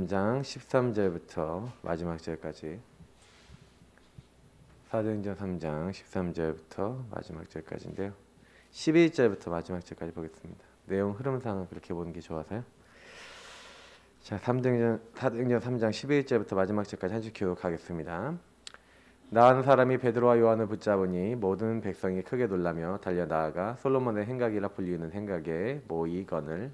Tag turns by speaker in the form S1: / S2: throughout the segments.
S1: 3장 13절부터 마지막 절까지. 사도행전 3장 13절부터 마지막 절까지인데요. 11절부터 마지막 절까지 보겠습니다. 내용 흐름상은 그렇게 보는 게 좋아서요. 자, 사도행전 3장 11절부터 마지막 절까지 한 줄 기록하겠습니다. 나은 사람이 베드로와 요한을 붙잡으니 모든 백성이 크게 놀라며 달려 나아가 솔로몬의 행각이라 불리는 행각에 모이거늘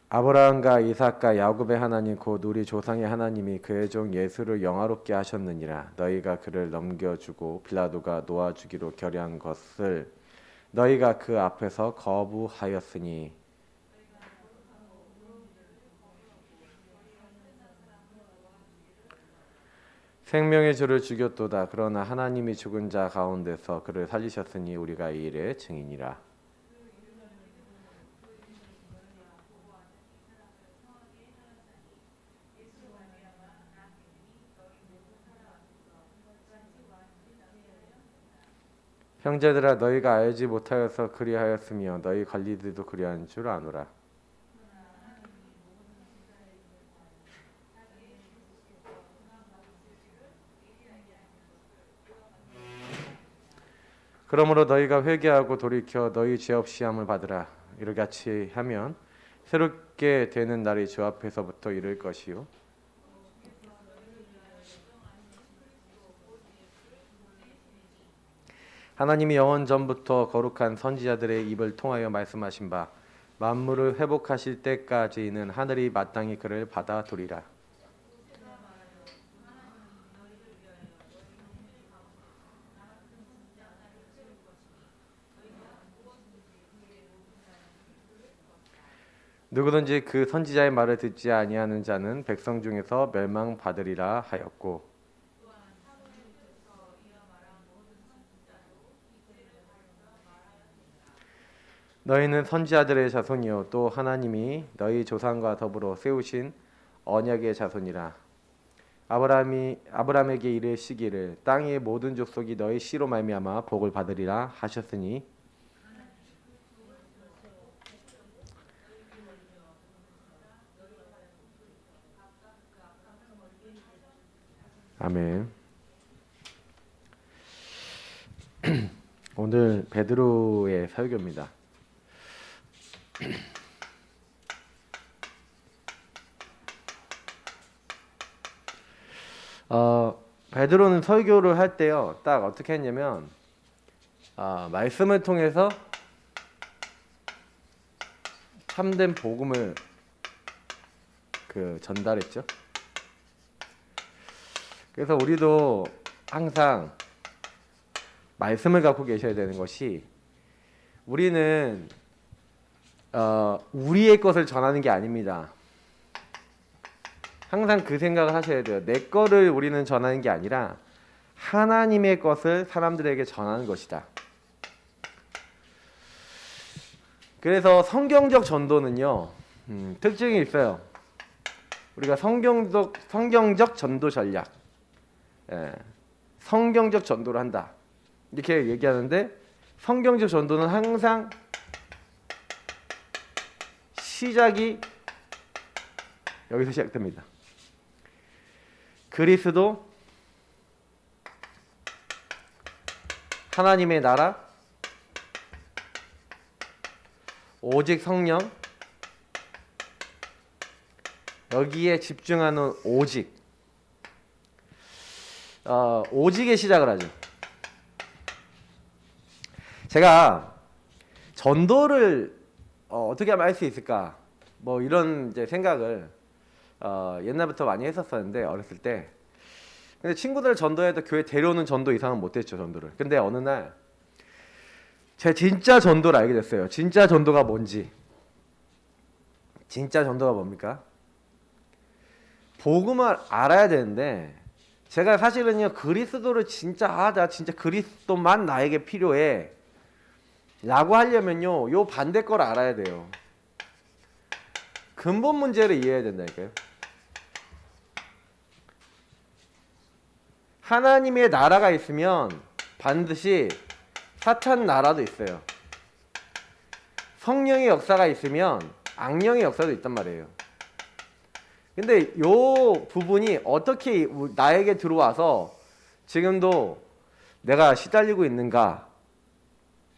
S1: 아브라함과 이삭과 야곱의 하나님 곧 우리 조상의 하나님이 그의 종 예수를 영화롭게 하셨느니라. 너희가 그를 넘겨주고 빌라도가 놓아주기로 결의한 것을 너희가 그 앞에서 거부하였으니 생명의 주를 죽였도다. 그러나 하나님이 죽은 자 가운데서 그를 살리셨으니 우리가 이 일의 증인이라. 형제들아 너희가 알지 못하여서 그리하였으며 너희 관리들도 그리한 줄 아노라. 그러므로 너희가 회개하고 돌이켜 너희 죄 없이 함을 받으라. 이같이 하면 새롭게 되는 날이 주 앞에서부터 이를 것이요 하나님이 영원 전부터 거룩한 선지자들의 입을 통하여 말씀하신 바 만물을 회복하실 때까지는 하늘이 마땅히 그를 받아두리라. 누구든지 그 선지자의 말을 듣지 아니하는 자는 백성 중에서 멸망받으리라 하였고 너희는 선지자들의 자손이요 또 하나님이 너희 조상과 더불어 세우신 언약의 자손이라. 아브라함에게 이르시기를 땅의 모든 족속이 너희 씨로 말미암아 복을 받으리라 하셨으니 아멘. 오늘 베드로의 설교입니다. 베드로는 설교를 할 때요, 딱 어떻게 했냐면 말씀을 통해서 참된 복음을 전달했죠. 그래서 우리도 항상 말씀을 갖고 계셔야 되는 것이 우리는 우리의 것을 전하는 게 아닙니다. 항상 그 생각을 하셔야 돼요. 내 거를 우리는 전하는 게 아니라 하나님의 것을 사람들에게 전하는 것이다. 그래서 성경적 전도는요, 특징이 있어요. 우리가 성경적 전도 전략, 성경적 전도를 한다 이렇게 얘기하는데, 성경적 전도는 항상 시작이 여기서 시작됩니다. 그리스도, 하나님의 나라, 오직 성령, 여기에 집중하는 오직의 시작을 하죠. 제가 전도를 어떻게 하면 할 수 있을까? 뭐 이런 이제 생각을 옛날부터 많이 했었었는데, 어렸을 때. 근데 친구들 전도해도 교회 데려오는 전도 이상은 못했죠, 전도를. 근데 어느 날 제 진짜 전도를 알게 됐어요. 진짜 전도가 뭔지. 진짜 전도가 뭡니까? 복음을 알아야 되는데, 제가 사실은요 그리스도를 진짜 나 진짜 그리스도만 나에게 필요해 라고 하려면요 요 반대 걸 알아야 돼요. 근본 문제를 이해해야 된다니까요. 하나님의 나라가 있으면 반드시 사탄 나라도 있어요. 성령의 역사가 있으면 악령의 역사도 있단 말이에요. 근데 요 부분이 어떻게 나에게 들어와서 지금도 내가 시달리고 있는가?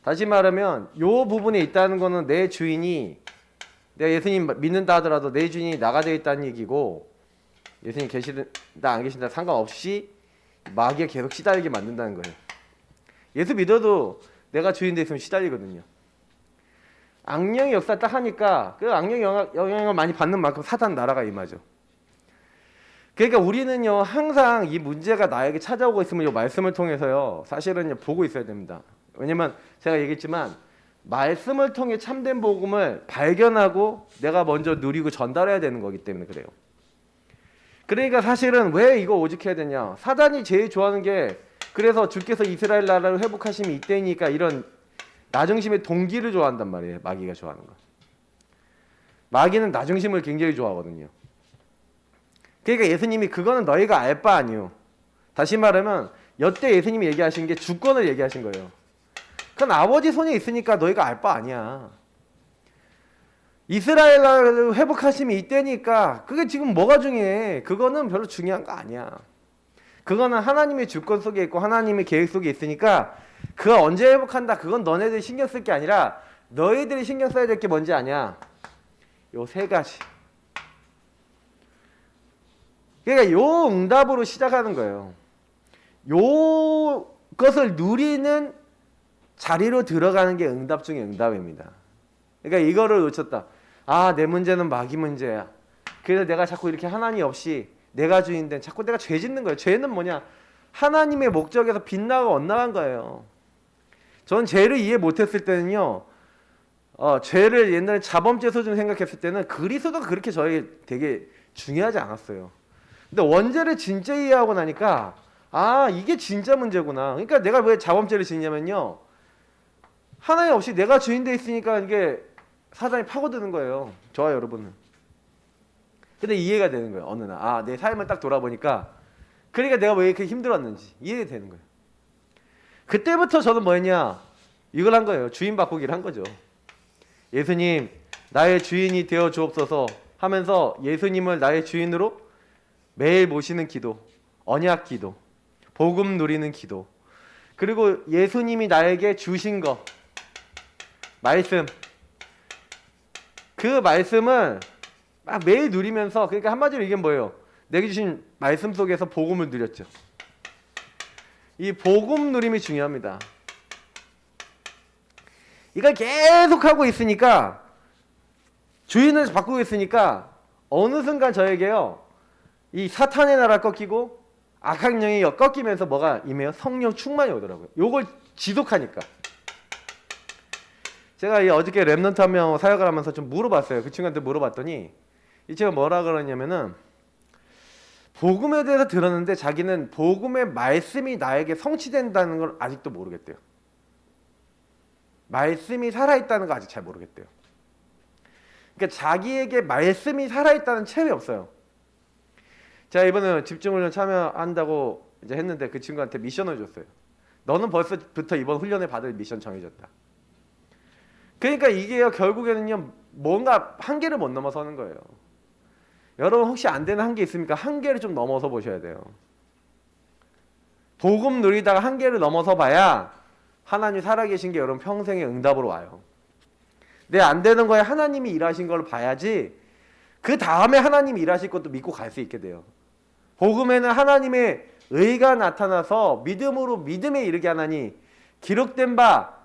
S1: 다시 말하면 요 부분에 있다는 거는 내 주인이, 내가 예수님 믿는다 하더라도 내 주인이 나가 되어 있다는 얘기고, 예수님 계신다 안 계신다 상관없이 마귀에 계속 시달리게 만든다는 거예요. 예수 믿어도 내가 주인 돼 있으면 시달리거든요. 악령의 역사 딱 하니까 그 악령 영향을 많이 받는 만큼 사탄 나라가 임하죠. 그러니까 우리는요 항상 이 문제가 나에게 찾아오고 있으면 이 말씀을 통해서요 사실은 보고 있어야 됩니다. 왜냐면 제가 얘기했지만 말씀을 통해 참된 복음을 발견하고 내가 먼저 누리고 전달해야 되는 거기 때문에 그래요. 그러니까 사실은 왜 이거 오직해야 되냐, 사단이 제일 좋아하는 게, 그래서 주께서 이스라엘 나라를 회복하심이 이때니까 이런 나중심의 동기를 좋아한단 말이에요. 마귀가 좋아하는 거. 마귀는 나중심을 굉장히 좋아하거든요. 그러니까 예수님이 그거는 너희가 알 바 아니요. 다시 말하면 여태 예수님이 얘기하신 게 주권을 얘기하신 거예요. 그건 아버지 손에 있으니까 너희가 알 바 아니야. 이스라엘 나라를 회복하심이 이때니까 그게 지금 뭐가 중요해. 그거는 별로 중요한 거 아니야. 그거는 하나님의 주권 속에 있고 하나님의 계획 속에 있으니까 그거 언제 회복한다, 그건 너네들이 신경 쓸 게 아니라 너희들이 신경 써야 될 게 뭔지 아냐, 요 세 가지. 그러니까 요 응답으로 시작하는 거예요. 요 것을 누리는 자리로 들어가는 게 응답 중에 응답입니다. 그러니까 이거를 놓쳤다. 아, 내 문제는 마귀 문제야. 그래서 내가 자꾸 이렇게 하나님 없이 내가 주인된, 자꾸 내가 죄 짓는 거예요. 죄는 뭐냐? 하나님의 목적에서 빗나가 엇나간 거예요. 전 죄를 이해 못했을 때는요, 죄를 옛날에 자범죄 수준 생각했을 때는 그리스도가 그렇게 저에게 되게 중요하지 않았어요. 근데 원죄를 진짜 이해하고 나니까 아, 이게 진짜 문제구나. 그러니까 내가 왜 자범죄를 짓냐면요, 하나님 없이 내가 주인돼 있으니까 이게 사단이 파고드는 거예요. 저와 여러분은. 근데 이해가 되는 거예요. 어느 날. 아, 내 삶을 딱 돌아보니까 그러니까 내가 왜 이렇게 힘들었는지 이해가 되는 거예요. 그때부터 저는 뭐였냐, 이걸 한 거예요. 주인 바꾸기를 한 거죠. 예수님, 나의 주인이 되어 주옵소서 하면서 예수님을 나의 주인으로 매일 모시는 기도, 언약 기도, 복음 누리는 기도, 그리고 예수님이 나에게 주신 거, 말씀, 그 말씀을 막 매일 누리면서, 그러니까 한마디로 이게 뭐예요? 내게 주신 말씀 속에서 복음을 누렸죠. 이 복음 누림이 중요합니다. 이걸 계속 하고 있으니까, 주인을 바꾸고 있으니까 어느 순간 저에게요, 이 사탄의 나라 꺾이고 악한 영이 꺾이면서 뭐가 임해요? 성령 충만이 오더라고요. 요걸 지속하니까. 제가 어저께 랩넌트 한 명 사역을 하면서 좀 물어봤어요. 그 친구한테 물어봤더니 이 친구가 뭐라 그러냐면은, 복음에 대해서 들었는데 자기는 복음의 말씀이 나에게 성취된다는 걸 아직도 모르겠대요. 말씀이 살아있다는 거 아직 잘 모르겠대요. 그러니까 자기에게 말씀이 살아있다는 체험이 없어요. 제가 이번에 집중훈련 참여한다고 이제 했는데 그 친구한테 미션을 줬어요. 너는 벌써부터 이번 훈련에 받을 미션 정해졌다. 그러니까 이게요, 결국에는요, 뭔가 한계를 못 넘어서는 거예요. 여러분 혹시 안 되는 한계 있습니까? 한계를 좀 넘어서 보셔야 돼요. 복음 누리다가 한계를 넘어서 봐야 하나님 살아계신 게 여러분 평생의 응답으로 와요. 내 안 되는 거에 하나님이 일하신 걸 봐야지 그 다음에 하나님이 일하실 것도 믿고 갈 수 있게 돼요. 복음에는 하나님의 의가 나타나서 믿음으로 믿음에 이르게 하나니 기록된 바,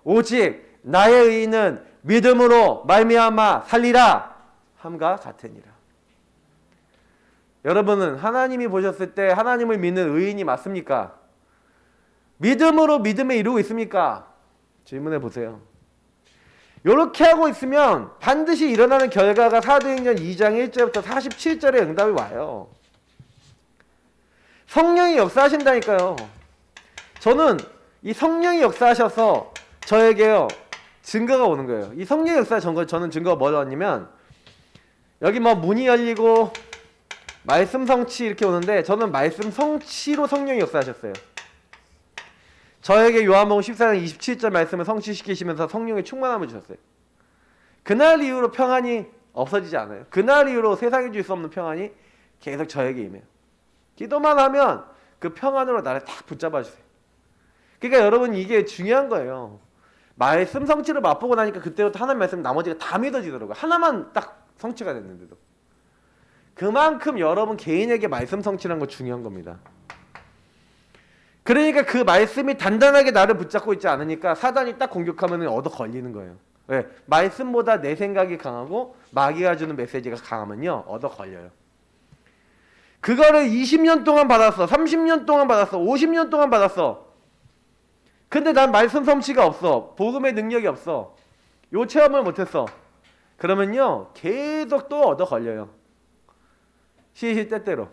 S1: 오직 나의 의는 믿음으로 말미암아 살리라 함과 같으니라. 여러분은 하나님이 보셨을 때 하나님을 믿는 의인이 맞습니까? 믿음으로 믿음에 이루고 있습니까? 질문해 보세요. 이렇게 하고 있으면 반드시 일어나는 결과가 사도행전 2장 1절부터 47절의 응답이 와요. 성령이 역사하신다니까요. 저는 이 성령이 역사하셔서 저에게요, 증거가 오는 거예요. 이 성령의 역사 저는 증거가 뭐였냐면, 여기 뭐 문이 열리고 말씀 성취 이렇게 오는데 저는 말씀 성취로 성령이 역사하셨어요. 저에게 요한복음 14장 27절 말씀을 성취시키시면서 성령의 충만함을 주셨어요. 그날 이후로 평안이 없어지지 않아요. 그날 이후로 세상에 줄 수 없는 평안이 계속 저에게 임해요. 기도만 하면 그 평안으로 나를 딱 붙잡아 주세요. 그러니까 여러분 이게 중요한 거예요. 말씀 성취를 맛보고 나니까 그때부터 하나님 말씀 나머지가 다 믿어지더라고요. 하나만 딱 성취가 됐는데도. 그만큼 여러분 개인에게 말씀 성취라는 거 중요한 겁니다. 그러니까 그 말씀이 단단하게 나를 붙잡고 있지 않으니까 사단이 딱 공격하면 얻어 걸리는 거예요. 왜? 말씀보다 내 생각이 강하고 마귀가 주는 메시지가 강하면요 얻어 걸려요. 그거를 20년 동안 받았어, 30년 동안 받았어, 50년 동안 받았어. 근데 난 말씀 성취가 없어, 복음의 능력이 없어, 요 체험을 못했어. 그러면요 계속 또 얻어 걸려요. 시시때때로.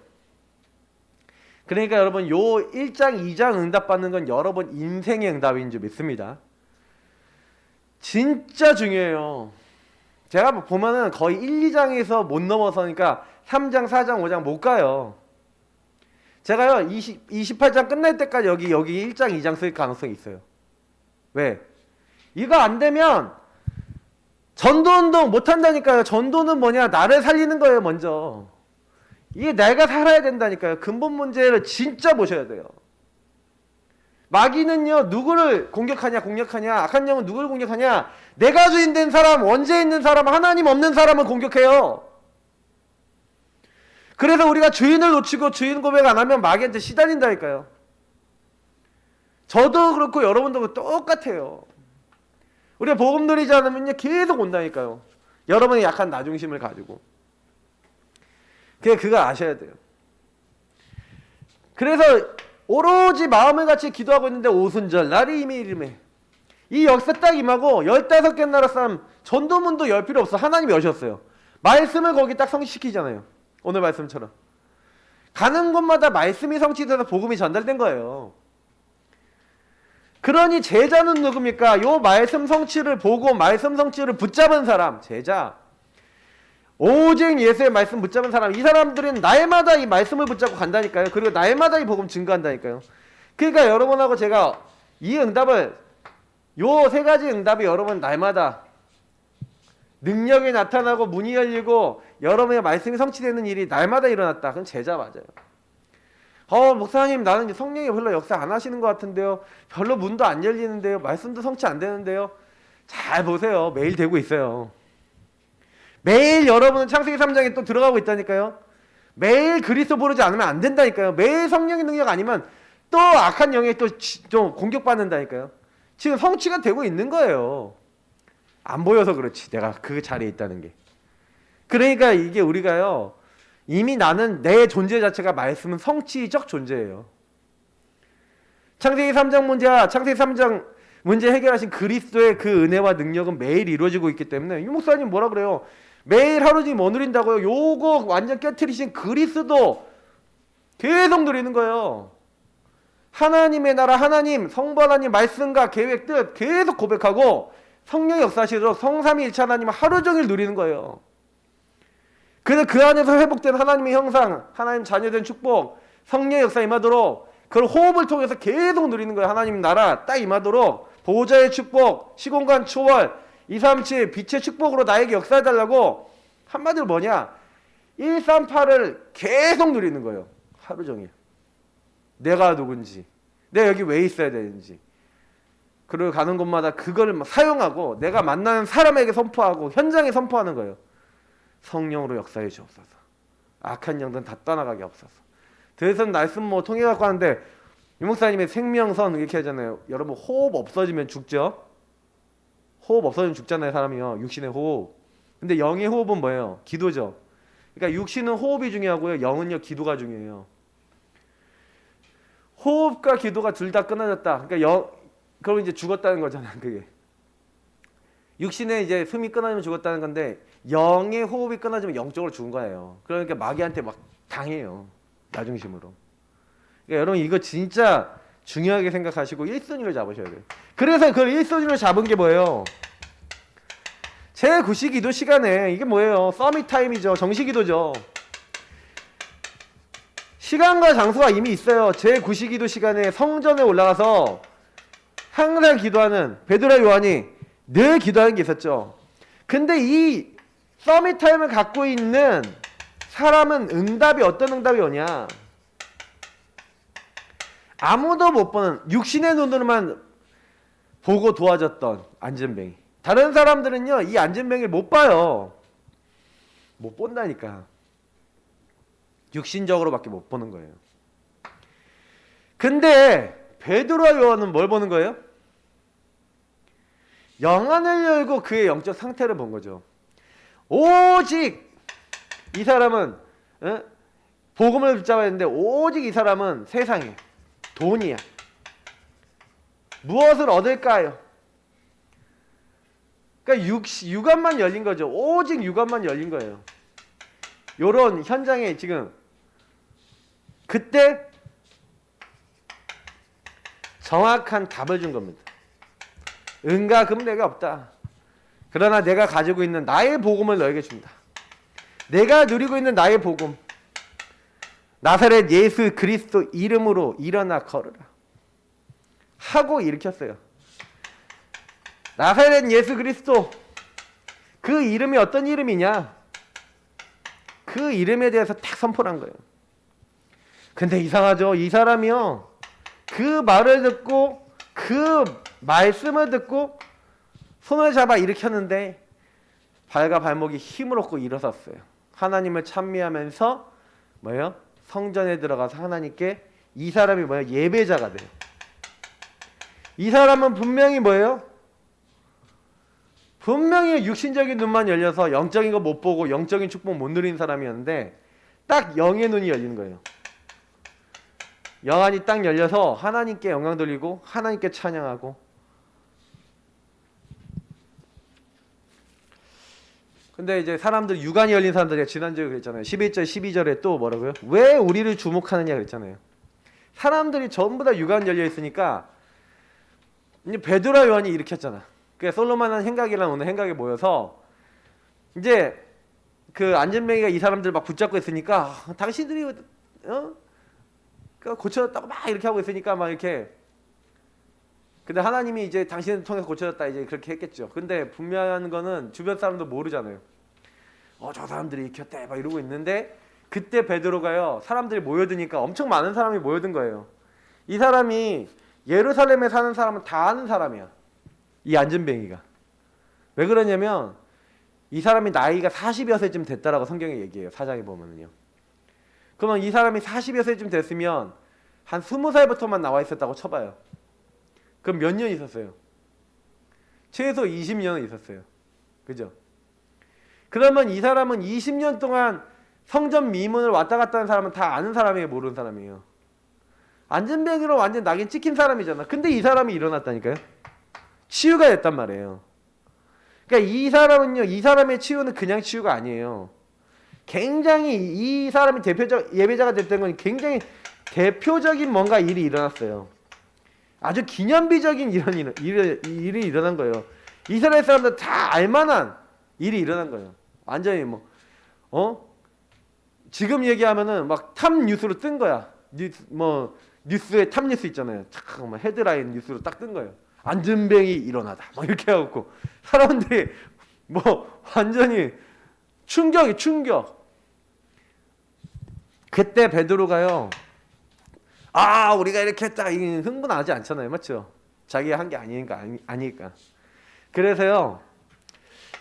S1: 그러니까 여러분 요 1장 2장 응답받는 건 여러분 인생의 응답인 줄 믿습니다. 진짜 중요해요. 제가 보면은 거의 1, 2장에서 못 넘어서니까 3장, 4장, 5장 못 가요. 제가요 28장 끝날 때까지 여기 1장, 2장 쓸 가능성이 있어요. 왜? 이거 안 되면 전도운동 못 한다니까요. 전도는 뭐냐? 나를 살리는 거예요 먼저. 이게 내가 살아야 된다니까요. 근본 문제를 진짜 보셔야 돼요. 마귀는요 누구를 공격하냐 악한 영은 누구를 공격하냐, 내가 주인 된 사람, 원죄 있는 사람, 하나님 없는 사람을 공격해요. 그래서 우리가 주인을 놓치고 주인 고백 안 하면 마귀한테 시달린다니까요. 저도 그렇고 여러분도 똑같아요. 우리가 복음 누리지 않으면 계속 온다니까요. 여러분의 약한 나중심을 가지고. 그거 아셔야 돼요. 그래서 오로지 마음을 같이 기도하고 있는데 오순절 날이 이미 이름에 이 역사 딱 임하고 15개 나라 사람 전도문도 열 필요 없어. 하나님이 여셨어요. 말씀을 거기 딱 성취시키잖아요. 오늘 말씀처럼 가는 곳마다 말씀이 성취돼서 복음이 전달된 거예요. 그러니 제자는 누굽니까? 요 말씀 성취를 보고 말씀 성취를 붙잡은 사람, 제자. 오직 예수의 말씀 붙잡은 사람, 이 사람들은 날마다 이 말씀을 붙잡고 간다니까요. 그리고 날마다 이 복음 증거한다니까요. 그러니까 여러분하고 제가 이 응답을, 요 세 가지 응답이 여러분 날마다 능력이 나타나고 문이 열리고 여러분의 말씀이 성취되는 일이 날마다 일어났다. 그건 제자 맞아요. 목사님 나는 성령이 별로 역사 안 하시는 것 같은데요. 별로 문도 안 열리는데요. 말씀도 성취 안 되는데요. 잘 보세요. 매일 되고 있어요. 매일 여러분은 창세기 3장에 또 들어가고 있다니까요. 매일 그리스도 부르지 않으면 안 된다니까요. 매일 성령의 능력 아니면 또 악한 영에 또 좀 공격받는다니까요. 지금 성취가 되고 있는 거예요. 안 보여서 그렇지 내가 그 자리에 있다는 게. 그러니까 이게 우리가요 이미 나는 내 존재 자체가 말씀은 성취적 존재예요. 창세기 3장 문제 해결하신 그리스도의 그 은혜와 능력은 매일 이루어지고 있기 때문에 유 목사님 뭐라 그래요? 매일 하루 종일 뭐 누린다고요? 요거 완전 깨트리신 그리스도 계속 누리는 거예요. 하나님의 나라, 하나님, 성부 하나님 말씀과 계획, 뜻 계속 고백하고 성령의 역사시도록 성삼위일체 하나님을 하루 종일 누리는 거예요. 그래서 그 안에서 회복된 하나님의 형상, 하나님 자녀된 축복, 성령의 역사 임하도록 그걸 호흡을 통해서 계속 누리는 거예요. 하나님 나라 딱 임하도록 보호자의 축복, 시공간 초월, 237 빛의 축복으로 나에게 역사해달라고. 한마디로 뭐냐? 138을 계속 누리는 거예요. 하루 종일. 내가 누군지, 내가 여기 왜 있어야 되는지, 그리고 가는 곳마다 그걸 사용하고 내가 만나는 사람에게 선포하고 현장에 선포하는 거예요. 성령으로 역사해 주옵소서. 악한 영들은 다 떠나가게 없어서. 대선 말씀 뭐 통해 갖고 하는데 유 목사님의 생명선 이렇게 하잖아요. 여러분 호흡 없어지면 죽죠. 호흡 없어지면 죽잖아요 사람이요. 육신의 호흡. 근데 영의 호흡은 뭐예요? 기도죠. 그러니까 육신은 호흡이 중요하고요, 영은요 기도가 중요해요. 호흡과 기도가 둘 다 끊어졌다. 그러니까 그럼 이제 죽었다는 거잖아요. 그게 육신의 이제 숨이 끊어지면 죽었다는 건데 영의 호흡이 끊어지면 영적으로 죽은 거예요. 그러니까 마귀한테 막 당해요. 나중심으로. 그러니까 여러분 이거 진짜 중요하게 생각하시고 1순위를 잡으셔야 돼요. 그래서 그 1순위를 잡은 게 뭐예요? 제 구시기도 시간에 이게 뭐예요? 서밋 타임이죠. 정시기도죠. 시간과 장소가 이미 있어요. 제9시기도 시간에 성전에 올라가서 항상 기도하는 베드로와 요한이 늘 기도하는 게 있었죠. 근데 이 서밋 타임을 갖고 있는 사람은 응답이 어떤 응답이 오냐? 아무도 못 보는 육신의 눈으로만 보고 도와줬던 안전뱅이. 다른 사람들은요, 이 안전뱅이를 못 봐요. 못 본다니까. 육신적으로밖에 못 보는 거예요. 근데 베드로와 요한은 뭘 보는 거예요? 영안을 열고 그의 영적 상태를 본 거죠. 오직 이 사람은 복음을 붙잡아야 되는데 오직 이 사람은 세상에 돈이야. 무엇을 얻을까요? 그러니까 육안만 열린 거죠. 오직 육안만 열린 거예요. 요런 현장에 지금 그때 정확한 답을 준 겁니다. 은과 금 내가 없다. 그러나 내가 가지고 있는 나의 복음을 너에게 준다. 내가 누리고 있는 나의 복음. 나사렛 예수 그리스도 이름으로 일어나 걸으라. 하고 일으켰어요. 나사렛 예수 그리스도. 그 이름이 어떤 이름이냐? 그 이름에 대해서 딱 선포를 한 거예요. 근데 이상하죠. 이 사람이요. 그 말을 듣고 그 말씀을 듣고 손을 잡아 일으켰는데 발과 발목이 힘을 얻고 일어섰어요. 하나님을 찬미하면서 뭐예요? 성전에 들어가서 하나님께 이 사람이 뭐예요? 예배자가 돼요. 이 사람은 분명히 뭐예요? 분명히 육신적인 눈만 열려서 영적인 거 못 보고 영적인 축복 못 누리는 사람이었는데 딱 영의 눈이 열리는 거예요. 영안이 딱 열려서 하나님께 영광 돌리고 하나님께 찬양하고. 근데 이제 사람들 육안이 열린 사람들이 지난주에 그랬잖아요. 11절 12절에 또 뭐라고요? 왜 우리를 주목하느냐 그랬잖아요. 사람들이 전부 다 육안 열려 있으니까 이제 베드로와 요한이 일으켰잖아. 그 솔로몬한 행각이랑 오늘 행각에 모여서 이제 그 안전뱅이가 이 사람들 막 붙잡고 있으니까 당신들이 고쳐졌다고 막 이렇게 하고 있으니까 막 이렇게. 근데 하나님이 이제 당신을 통해서 고쳐졌다 이제 그렇게 했겠죠. 근데 분명한 거는 주변 사람도 모르잖아요. 저 사람들이 일으켰대 막 이러고 있는데 그때 베드로가요, 사람들이 모여드니까 엄청 많은 사람이 모여든 거예요. 이 사람이 예루살렘에 사는 사람은 다 아는 사람이야. 이 안전뱅이가. 왜 그러냐면 이 사람이 나이가 40여 세쯤 됐다라고 성경에 얘기해요. 사장에 보면은요. 그러면 이 사람이 40여 세쯤 됐으면 한 20살부터만 나와 있었다고 쳐봐요. 그럼 몇 년 있었어요? 최소 20년은 있었어요. 그죠? 그러면 이 사람은 20년 동안 성전 미문을 왔다 갔다 하는 사람은 다 아는 사람이에요? 모르는 사람이에요? 안전뱅이로 완전 낙인 찍힌 사람이잖아. 근데 이 사람이 일어났다니까요? 치유가 됐단 말이에요. 그러니까 이 사람은요, 이 사람의 치유는 그냥 치유가 아니에요. 굉장히 이 사람이 예배자가 됐던 건 굉장히 대표적인 뭔가 일이 일어났어요. 아주 기념비적인 일이 일어난 거예요. 이스라엘 사람들 다 알만한 일이 일어난 거예요. 완전히 지금 얘기하면은 막 탑 뉴스로 뜬 거야. 뉴스에 탑 뉴스 있잖아요. 막 헤드라인 뉴스로 딱 뜬 거예요. 안전뱅이 일어나다. 막 이렇게 해갖고 사람들이 완전히 충격. 그때 베드로가요. 우리가 이렇게 했다. 이게 흥분하지 않잖아요. 맞죠? 자기가 한 게 아니니까. 그래서요.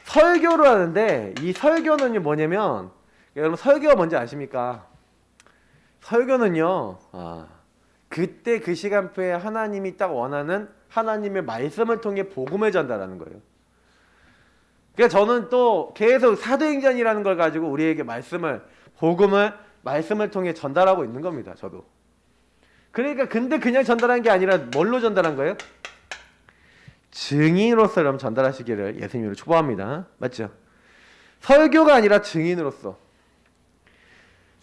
S1: 설교를 하는데 이 설교는요 뭐냐면, 여러분 설교가 뭔지 아십니까? 설교는요. 그때 그 시간표에 하나님이 딱 원하는 하나님의 말씀을 통해 복음을 전달하는 거예요. 그러니까 저는 또 계속 사도행전이라는 걸 가지고 우리에게 복음을 말씀을 통해 전달하고 있는 겁니다. 저도. 그러니까 근데 그냥 전달한 게 아니라 뭘로 전달한 거예요? 증인으로서 여러분 전달하시기를 예수님으로 축복합니다. 맞죠? 설교가 아니라 증인으로서.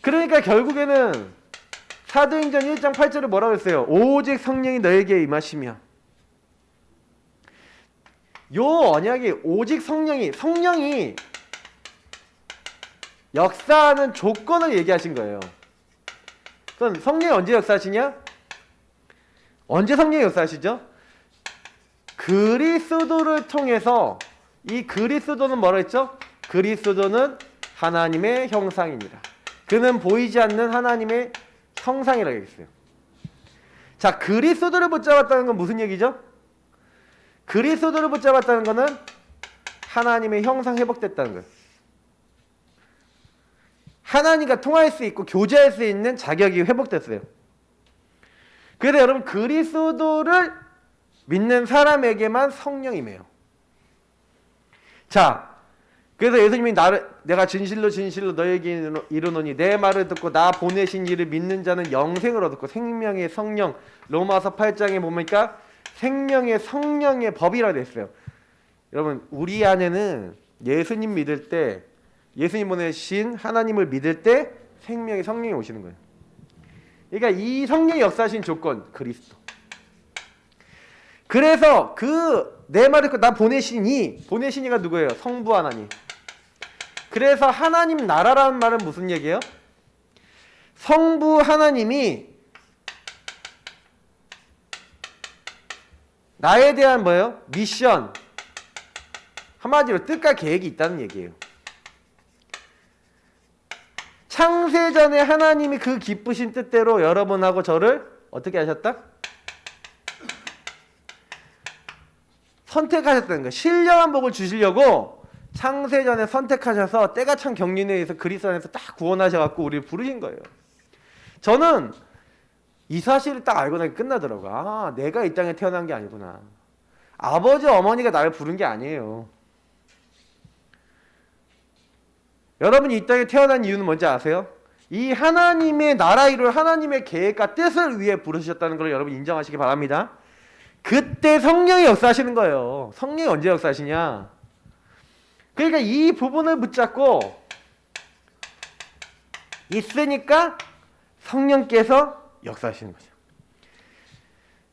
S1: 그러니까 결국에는 사도행전 1장 8절에 뭐라고 했어요? 오직 성령이 너에게 임하시며. 요 언약이 오직 성령이 역사하는 조건을 얘기하신 거예요. 그럼 성령이 언제 역사하시냐? 언제 성령이 역사하시죠? 그리스도를 통해서. 이 그리스도는 뭐라 했죠? 그리스도는 하나님의 형상이니라. 그는 보이지 않는 하나님의 형상이라고 했어요. 자, 그리스도를 붙잡았다는 건 무슨 얘기죠? 그리스도를 붙잡았다는 것은 하나님의 형상 회복됐다는 거예요. 하나님과 통할 수 있고 교제할 수 있는 자격이 회복됐어요. 그래서 여러분, 그리스도를 믿는 사람에게만 성령이 임해요. 자, 그래서 예수님이 내가 진실로 진실로 너에게 이르노니 내 말을 듣고 나 보내신 이를 믿는 자는 영생을 얻고 생명의 성령, 로마서 8장에 보니까 생명의 성령의 법이라고 됐어요. 여러분, 우리 안에는 예수님 믿을 때, 예수님 보내신 하나님을 믿을 때 생명의 성령이 오시는 거예요. 그러니까 이 성령이 역사하신 조건, 그리스도. 그래서 내 말을 듣고 나 보내시니가 누구예요? 성부 하나님. 그래서 하나님 나라라는 말은 무슨 얘기예요? 성부 하나님이 나에 대한 뭐예요? 미션, 한마디로 뜻과 계획이 있다는 얘기예요. 창세전에 하나님이 그 기쁘신 뜻대로 여러분하고 저를 어떻게 하셨다? 선택하셨다는 거예요. 신령한 복을 주시려고 창세전에 선택하셔서 때가 찬 경륜에 의해서 그리스도 안에서 딱 구원하셔갖고 우리를 부르신 거예요. 저는 이 사실을 딱 알고 나니 끝나더라고요. 아, 내가 이 땅에 태어난 게 아니구나. 아버지 어머니가 나를 부른 게 아니에요. 여러분이 이 땅에 태어난 이유는 뭔지 아세요? 이 하나님의 나라 이룰 하나님의 계획과 뜻을 위해 부르셨다는 걸 여러분 인정하시기 바랍니다. 그때 성령이 역사하시는 거예요. 성령이 언제 역사하시냐? 그러니까 이 부분을 붙잡고 있으니까 성령께서 역사하시는 거죠.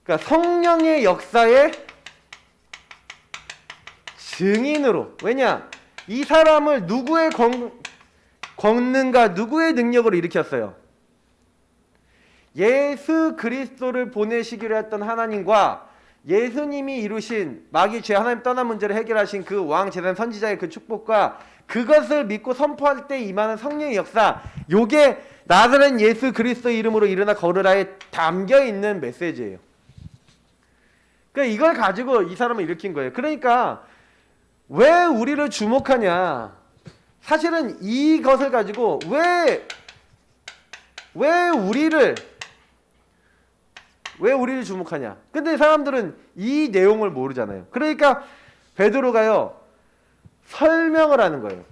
S1: 그러니까 성령의 역사의 증인으로. 왜냐? 이 사람을 누구의 권능과 누구의 능력으로 일으켰어요? 예수 그리스도를 보내시기로 했던 하나님과 예수님이 이루신 마귀 죄 하나님 떠난 문제를 해결하신 그 왕 제단 선지자의 그 축복과 그것을 믿고 선포할 때 임하는 성령의 역사, 요게 나사렛 예수 그리스도 이름으로 일어나 걸으라에 담겨있는 메시지예요. 그러니까 이걸 가지고 이 사람을 일으킨 거예요. 그러니까 왜 우리를 주목하냐? 사실은 이것을 가지고 왜 우리를 주목하냐? 근데 사람들은 이 내용을 모르잖아요. 그러니까 베드로가요, 설명을 하는 거예요.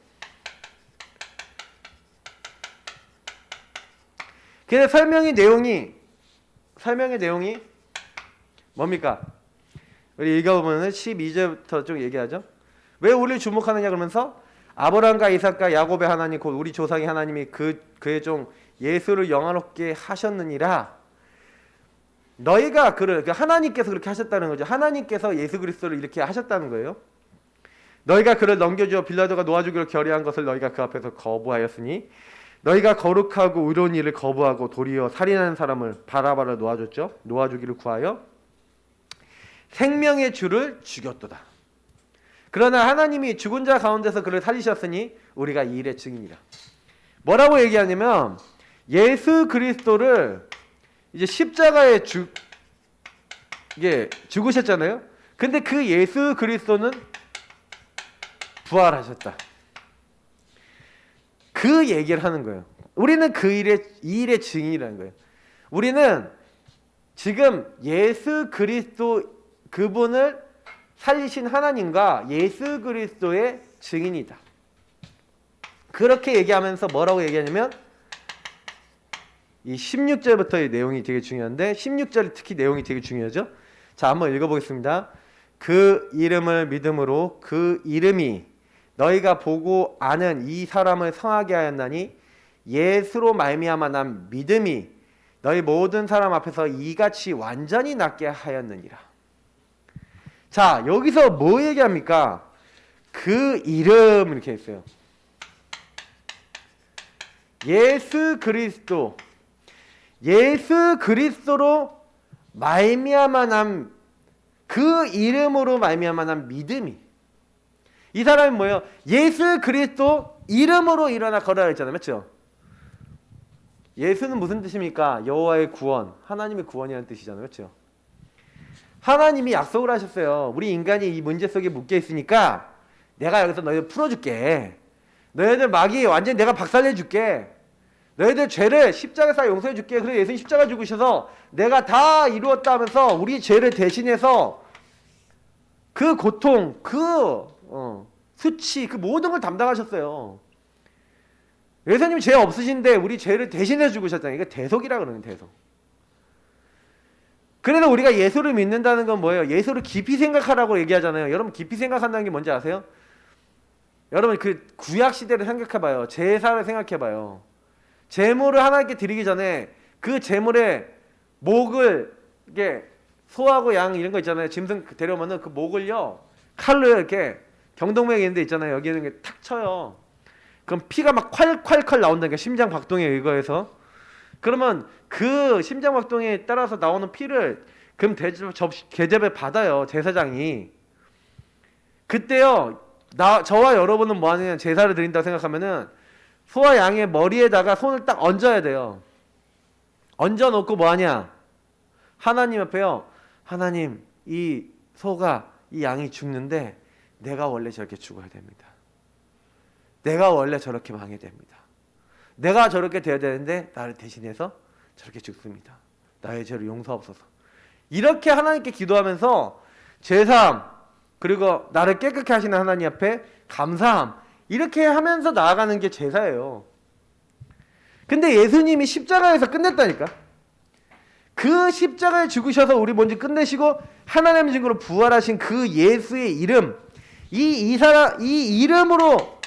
S1: 그래서 설명의 내용이 뭡니까? 우리 읽어보면 12절부터 좀 얘기하죠. 왜 우리를 주목하느냐 그러면서 아브라함과 이삭과 야곱의 하나님 곧 우리 조상의 하나님이 그의 종 예수를 영화롭게 하셨느니라. 너희가 하나님께서 그렇게 하셨다는 거죠. 하나님께서 예수 그리스도를 이렇게 하셨다는 거예요. 너희가 그를 넘겨주어 빌라도가 놓아주기를 결의한 것을 너희가 그 앞에서 거부하였으니 너희가 거룩하고 의로운 일을 거부하고 도리어 살인하는 사람을 바라바를 놓아줬죠. 놓아주기를 구하여 생명의 주를 죽였도다. 그러나 하나님이 죽은 자 가운데서 그를 살리셨으니 우리가 이 일의 증인이라. 뭐라고 얘기하냐면 예수 그리스도를 이제 십자가에 죽으셨잖아요. 근데 그 예수 그리스도는 부활하셨다. 그 얘기를 하는 거예요. 우리는 이 일의 증인이라는 거예요. 우리는 지금 예수 그리스도 그분을 살리신 하나님과 예수 그리스도의 증인이다. 그렇게 얘기하면서 뭐라고 얘기하냐면 이 16절부터의 내용이 되게 중요한데 16절이 특히 내용이 되게 중요하죠. 자, 한번 읽어보겠습니다. 그 이름을 믿음으로 그 이름이 너희가 보고 아는 이 사람을 성하게 하였나니 예수로 말미암아 난 믿음이 너희 모든 사람 앞에서 이같이 완전히 낫게 하였느니라. 자, 여기서 뭐 얘기합니까? 그 이름 이렇게 했어요. 예수 그리스도. 예수 그리스도로 말미암아난 그 이름으로 말미암아난 믿음이, 이 사람이 뭐예요? 예수 그리스도 이름으로 일어나 걸어라 했잖아요. 맞죠? 예수는 무슨 뜻입니까? 여호와의 구원, 하나님의 구원이라는 뜻이잖아요. 그렇죠? 하나님이 약속을 하셨어요. 우리 인간이 이 문제 속에 묶여 있으니까 내가 여기서 너희들 풀어줄게. 너희들 마귀 완전히 내가 박살내줄게. 너희들 죄를 십자가에서 용서해줄게. 그래서 예수님 십자가 죽으셔서 내가 다 이루었다 하면서 우리 죄를 대신해서 그 고통, 그 수치, 그 모든 걸 담당하셨어요. 예수님 죄 없으신데 우리 죄를 대신해 죽으셨잖아요. 이게 대속이라 그러는 대속. 그래서 우리가 예수를 믿는다는 건 뭐예요? 예수를 깊이 생각하라고 얘기하잖아요. 여러분 깊이 생각한다는 게 뭔지 아세요? 여러분 그 구약 시대를 생각해봐요. 제사를 생각해봐요. 제물을 하나님께 드리기 전에 그 제물에 목을 이게 소하고 양 이런 거 있잖아요. 짐승 데려오면은 그 목을요 칼로 이렇게 경동맥 있는 데 있잖아요. 여기는 탁 쳐요. 그럼 피가 막 콸콸콸 나온다니까 심장 박동에 의거해서. 그러면 그 심장 박동에 따라서 나오는 피를 그럼 계접에 받아요 제사장이. 그때요 저와 여러분은 뭐 하느냐 제사를 드린다고 생각하면은 소와 양의 머리에다가 손을 딱 얹어야 돼요. 얹어 놓고 뭐 하냐 하나님 앞에요. 하나님 이 소가 이 양이 죽는데 내가 원래 저렇게 죽어야 됩니다. 내가 원래 저렇게 망해야 됩니다. 내가 저렇게 돼야 되는데 나를 대신해서 저렇게 죽습니다. 나의 죄를 용서하옵소서. 이렇게 하나님께 기도하면서 죄사함 그리고 나를 깨끗게 하시는 하나님 앞에 감사함 이렇게 하면서 나아가는 게 제사예요. 근데 예수님이 십자가에서 끝냈다니까. 그 십자가에 죽으셔서 우리 먼저 끝내시고 하나님의 증거로 부활하신 그 예수의 이름 이 이름으로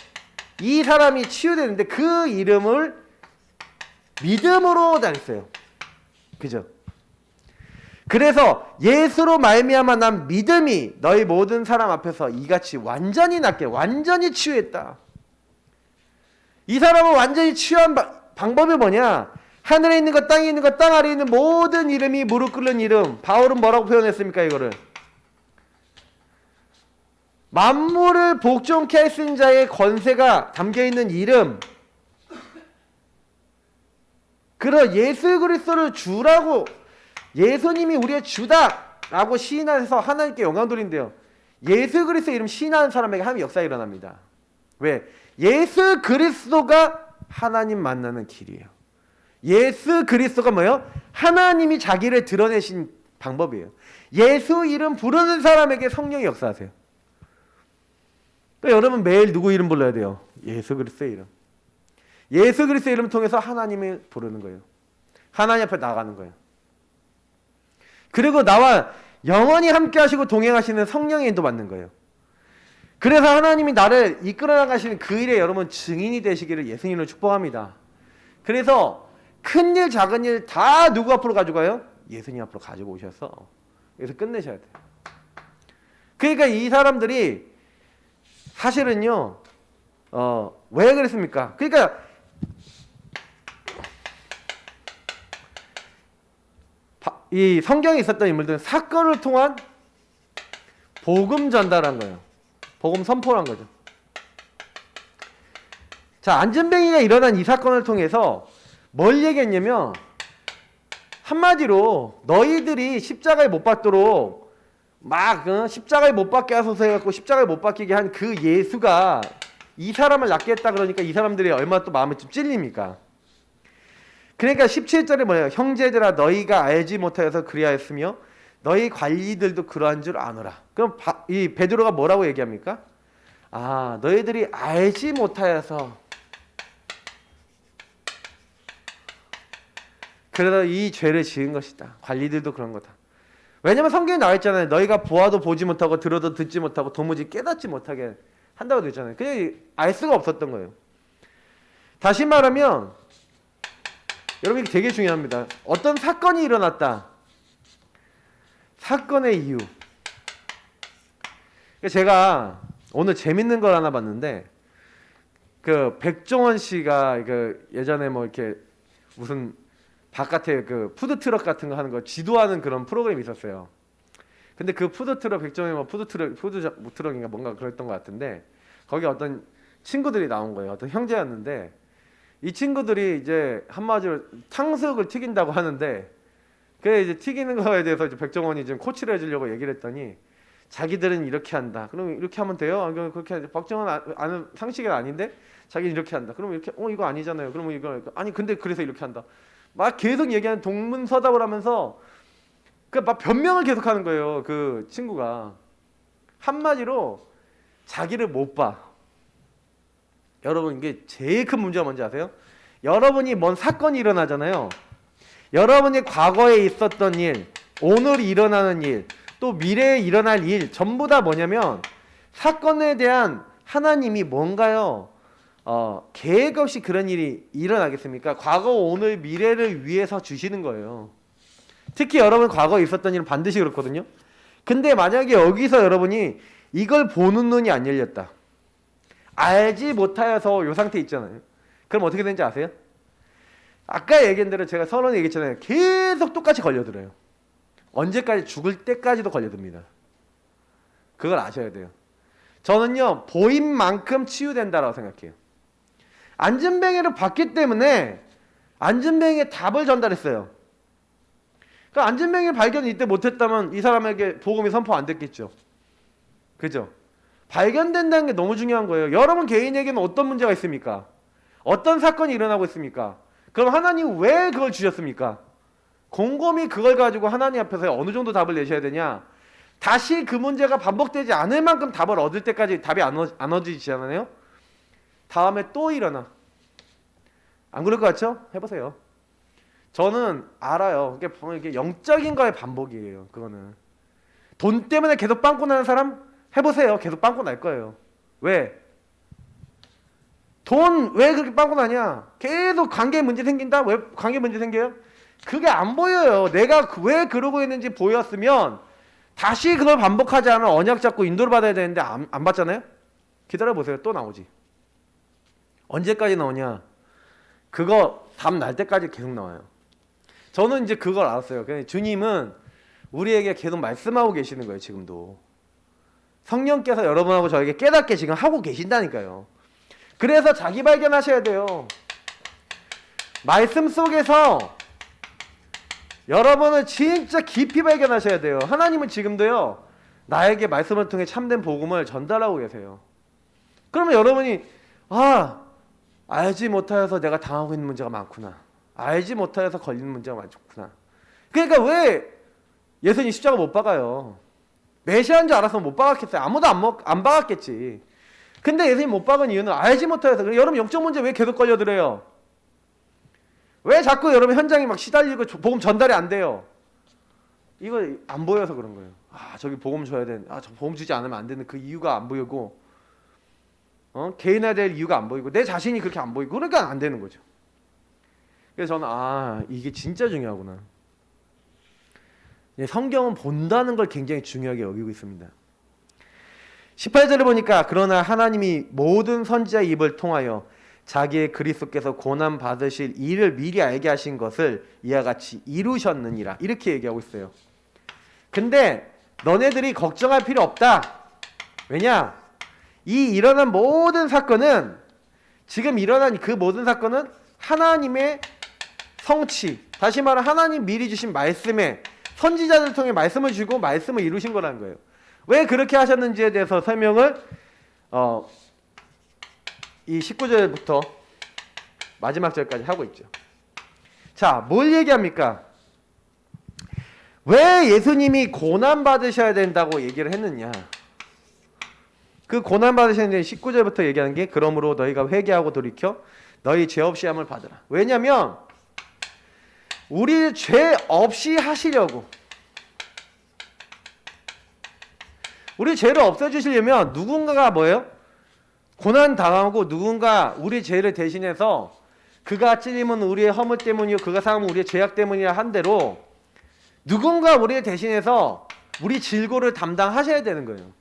S1: 이 사람이 치유되는데 그 이름을 믿음으로 다녔어요. 그죠? 그래서 예수로 말미암아 난 믿음이 너희 모든 사람 앞에서 이같이 완전히 낫게 완전히 치유했다. 이 사람은 완전히 치유한 방법이 뭐냐? 하늘에 있는 것 땅에 있는 것 땅 아래에 있는 모든 이름이 무릎 꿇는 이름. 바울은 뭐라고 표현했습니까? 이거를 만물을 복종케 할 수 있는 자의 권세가 담겨있는 이름. 그러 예수 그리스도를 주라고 예수님이 우리의 주다라고 시인해서 하나님께 영광 돌린대요. 예수 그리스도 이름 시인하는 사람에게 하나님의 역사가 일어납니다. 왜? 예수 그리스도가 하나님 만나는 길이에요. 예수 그리스도가 뭐예요? 하나님이 자기를 드러내신 방법이에요. 예수 이름 부르는 사람에게 성령이 역사하세요. 그러니까 여러분 매일 누구 이름 불러야 돼요? 예수 그리스도의 이름. 예수 그리스도의 이름을 통해서 하나님을 부르는 거예요. 하나님 앞에 나가는 거예요. 그리고 나와 영원히 함께 하시고 동행하시는 성령의 인도 받는 거예요. 그래서 하나님이 나를 이끌어 나가시는 그 일에 여러분 증인이 되시기를 예수님으로 축복합니다. 그래서 큰 일 작은 일 다 누구 앞으로 가져가요? 예수님 앞으로 가지고 오셔서 여기서 끝내셔야 돼요. 그러니까 이 사람들이 사실은요 왜 그랬습니까? 그러니까 이 성경에 있었던 인물들은 사건을 통한 복음 전달한 거예요. 복음 선포한 거죠. 자, 안전뱅이가 일어난 이 사건을 통해서 뭘 얘기했냐면 한마디로 너희들이 십자가에 못 박도록 막 십자가에 못 박게 하소서 해갖고 십자가에 못 박히게 한 그 예수가 이 사람을 낫게 했다 그러니까 이 사람들이 얼마나 또 마음에 좀 찔립니까? 그러니까 17절에 뭐예요? 형제들아 너희가 알지 못하여서 그리하였으며 너희 관리들도 그러한 줄 아노라. 그럼 이 베드로가 뭐라고 얘기합니까? 아 너희들이 알지 못하여서 그래서 이 죄를 지은 것이다. 관리들도 그런 거다. 왜냐면 성경에 나와 있잖아요. 너희가 보아도 보지 못하고 들어도 듣지 못하고 도무지 깨닫지 못하게 한다고 되어 있잖아요. 그냥 알 수가 없었던 거예요. 다시 말하면 여러분 이게 되게 중요합니다. 어떤 사건이 일어났다. 사건의 이유. 제가 오늘 재밌는 걸 하나 봤는데 그 백종원 씨가 그 예전에 뭐 이렇게 무슨 바깥에 그 푸드트럭 같은 거 하는 거 지도하는 그런 프로그램이 있었어요. 근데 그 푸드트럭 백종원 뭐 푸드트럭인가 뭔가 그랬던 것 같은데 거기 어떤 친구들이 나온 거예요. 어떤 형제였는데 이 친구들이 이제 한마디로 탕수육을 튀긴다고 하는데 그 이제 튀기는 거에 대해서 이제 백종원이 지금 코치를 해주려고 얘기를 했더니 자기들은 이렇게 한다. 그럼 이렇게 하면 돼요? 아, 그렇게 박정원 아는 상식은 아닌데 자기는 이렇게 한다. 그러면 이렇게 이거 아니잖아요. 그러면 이거 아니 근데 그래서 이렇게 한다. 막 계속 얘기하는 동문서답을 하면서 그 막 변명을 계속하는 거예요. 그 친구가 한마디로 자기를 못 봐. 여러분 이게 제일 큰 문제가 뭔지 아세요? 여러분이 뭔 사건이 일어나잖아요. 여러분이 과거에 있었던 일, 오늘 일어나는 일, 또 미래에 일어날 일 전부 다 뭐냐면 사건에 대한 하나님이 뭔가요? 계획 없이 그런 일이 일어나겠습니까? 과거, 오늘, 미래를 위해서 주시는 거예요. 특히 여러분 과거에 있었던 일은 반드시 그렇거든요. 근데 만약에 여기서 여러분이 이걸 보는 눈이 안 열렸다. 알지 못하여서 요 상태 있잖아요. 그럼 어떻게 되는지 아세요? 아까 얘기한 대로 제가 선언에 얘기했잖아요. 계속 똑같이 걸려들어요. 언제까지 죽을 때까지도 걸려듭니다. 그걸 아셔야 돼요. 저는요 보인 만큼 치유된다라고 생각해요. 안전뱅이를 봤기 때문에 안전뱅이의 답을 전달했어요. 그러니까 안전뱅이를 발견 이때 못했다면 이 사람에게 복음이 선포 안 됐겠죠. 그죠? 발견된다는 게 너무 중요한 거예요. 여러분 개인에게는 어떤 문제가 있습니까? 어떤 사건이 일어나고 있습니까? 그럼 하나님 왜 그걸 주셨습니까? 곰곰이 그걸 가지고 하나님 앞에서 어느 정도 답을 내셔야 되냐? 다시 그 문제가 반복되지 않을 만큼 답을 얻을 때까지 답이 안 얻어지잖아요? 다음에 또 일어나. 안 그럴 것 같죠? 해보세요. 저는 알아요. 이게 영적인 거의 반복이에요. 그거는. 돈 때문에 계속 빵꾸 나는 사람? 해보세요. 계속 빵꾸 날 거예요. 왜? 돈 왜 그렇게 빵꾸 나냐? 계속 관계 문제 생긴다? 왜 관계 문제 생겨요? 그게 안 보여요. 내가 왜 그러고 있는지 보였으면 다시 그걸 반복하지 않은 언약 잡고 인도를 받아야 되는데 안 받잖아요? 기다려보세요. 또 나오지. 언제까지 나오냐? 그거 답 날 때까지 계속 나와요. 저는 이제 그걸 알았어요. 주님은 우리에게 계속 말씀하고 계시는 거예요. 지금도. 성령께서 여러분하고 저에게 깨닫게 지금 하고 계신다니까요. 그래서 자기 발견하셔야 돼요. 말씀 속에서 여러분은 진짜 깊이 발견하셔야 돼요. 하나님은 지금도요. 나에게 말씀을 통해 참된 복음을 전달하고 계세요. 그러면 여러분이 알지 못하여서 내가 당하고 있는 문제가 많구나. 알지 못하여서 걸리는 문제가 많구나. 그러니까 왜 예수님 십자가 못 박아요? 메시아인 줄 알았으면 못 박았겠어요. 아무도 안 박았겠지. 근데 예수님 못 박은 이유는 알지 못하여서. 여러분 영적 문제 왜 계속 걸려들어요? 왜 자꾸 여러분 현장에 막 시달리고 복음 전달이 안 돼요? 이거 안 보여서 그런 거예요. 저기 복음 줘야 되는데 저 복음 주지 않으면 안 되는 그 이유가 안 보이고 개인화야 될 이유가 안 보이고 내 자신이 그렇게 안 보이고 그러니까 안 되는 거죠. 그래서 저는 이게 진짜 중요하구나. 성경은 본다는 걸 굉장히 중요하게 여기고 있습니다. 18절을 보니까 그러나 하나님이 모든 선지자의 입을 통하여 자기의 그리스도께서 고난 받으실 일을 미리 알게 하신 것을 이와 같이 이루셨느니라 이렇게 얘기하고 있어요. 근데 너네들이 걱정할 필요 없다. 왜냐? 이 일어난 모든 사건은 지금 일어난 그 모든 사건은 하나님의 성취, 다시 말해 하나님 미리 주신 말씀에 선지자들을 통해 말씀을 주고 말씀을 이루신 거라는 거예요. 왜 그렇게 하셨는지에 대해서 설명을 이 19절부터 마지막 절까지 하고 있죠. 자, 뭘 얘기합니까? 왜 예수님이 고난 받으셔야 된다고 얘기를 했느냐? 그 고난 받으셔야 되는 19절부터 얘기하는 게 그러므로 너희가 회개하고 돌이켜 너희 죄 없이 함을 받으라. 왜냐면 우리 죄 없이 하시려고, 우리 죄를 없애주시려면 누군가가 뭐예요? 고난 당하고 누군가 우리 죄를 대신해서 그가 찔림은 우리의 허물 때문이요 그가 상함은 우리의 죄악 때문이라 한 대로 누군가 우리를 대신해서 우리 질고를 담당하셔야 되는 거예요.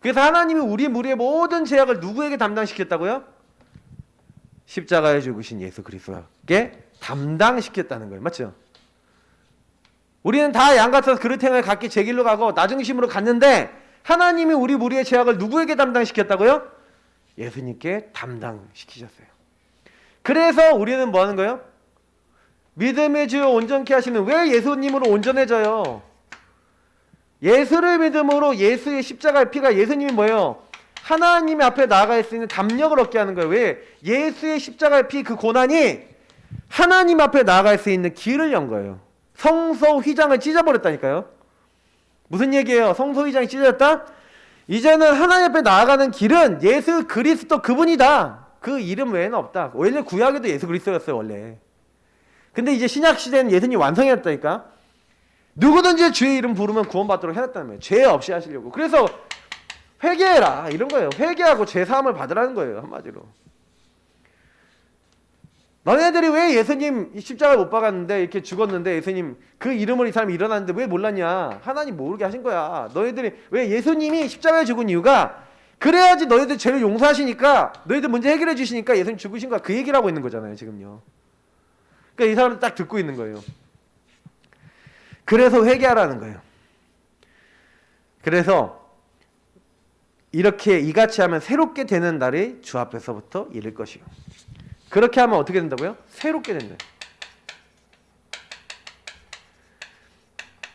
S1: 그래서 하나님이 우리의 모든 죄악을 누구에게 담당시켰다고요? 십자가에 죽으신 예수 그리스도께 담당시켰다는 거예요. 맞죠? 우리는 다 양같아서 그릇 행을 각기 제 길로 가고 나중심으로 갔는데 하나님이 우리 무리의 죄악을 누구에게 담당시켰다고요? 예수님께 담당시키셨어요. 그래서 우리는 뭐 하는 거예요? 믿음의 주요 온전케 하시는, 왜 예수님으로 온전해져요? 예수를 믿음으로 예수의 십자가의 피가, 예수님이 뭐예요? 하나님 앞에 나아갈 수 있는 담력을 얻게 하는 거예요. 왜? 예수의 십자가의 피, 그 고난이 하나님 앞에 나아갈 수 있는 길을 연 거예요. 성소 휘장을 찢어버렸다니까요. 무슨 얘기예요? 성소 휘장이 찢어졌다? 이제는 하나님 앞에 나아가는 길은 예수 그리스도 그분이다. 그 이름 외에는 없다. 원래 구약에도 예수 그리스도였어요, 원래. 근데 이제 신약 시대는 예수님이 완성했다니까. 누구든지 주의 이름 부르면 구원받도록 해놨다는 거예요. 죄 없이 하시려고. 그래서 회개해라 이런 거예요. 회개하고 죄 사함을 받으라는 거예요, 한마디로. 너네들이 왜 예수님 십자가를 못 박았는데, 이렇게 죽었는데 예수님 그 이름으로 이 사람이 일어났는데 왜 몰랐냐? 하나님 모르게 하신 거야. 너희들이 왜 예수님이 십자가에 죽은 이유가, 그래야지 너희들 죄를 용서하시니까, 너희들 문제 해결해 주시니까 예수님 죽으신 거야. 그 얘기를 하고 있는 거잖아요, 지금요. 그러니까 이 사람은 딱 듣고 있는 거예요. 그래서 회개하라는 거예요. 그래서 이렇게 이같이 하면 새롭게 되는 날이 주 앞에서부터 이를 것이요. 그렇게 하면 어떻게 된다고요? 새롭게 된다.